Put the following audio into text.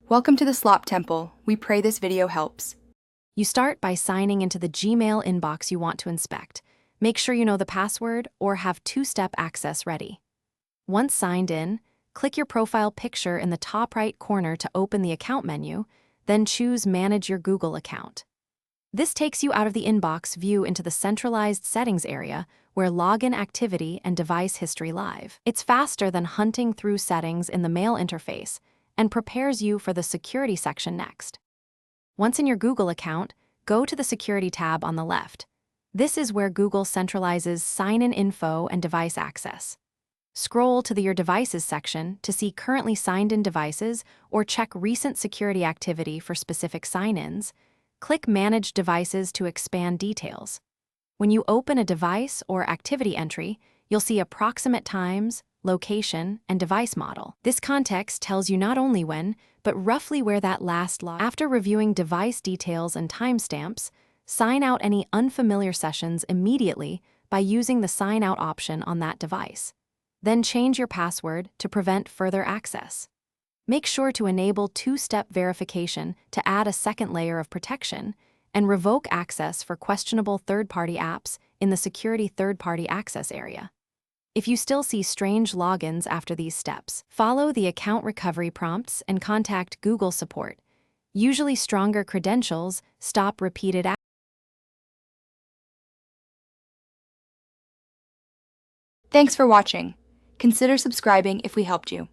Welcome to the Slop Temple. We pray this video helps. You start by signing into the Gmail inbox you want to inspect. Make sure you know the password or have two-step access ready. Once signed in, click your profile picture in the top right corner to open the account menu, then choose Manage Your Google account. This takes you out of the inbox view into the centralized settings area where login activity and device history live. It's faster than hunting through settings in the mail interface and prepares you for the security section next. Once in your Google account, go to the Security tab on the left. This is where Google centralizes sign-in info and device access. Scroll to the Your Devices section to see currently signed-in devices or check recent security activity for specific sign-ins. Click Manage Devices to expand details. When you open a device or activity entry, you'll see approximate times, location, and device model. This context tells you not only when, but roughly where that last log. After reviewing device details and timestamps, sign out any unfamiliar sessions immediately by using the Sign Out option on that device. Then change your password to prevent further access. Make sure to enable two-step verification to add a second layer of protection, and revoke access for questionable third-party apps in the Security Third-Party Access area. If you still see strange logins after these steps, follow the account recovery prompts and contact Google support. Usually stronger credentials stop repeated access. Thanks for watching. Consider subscribing if we helped you.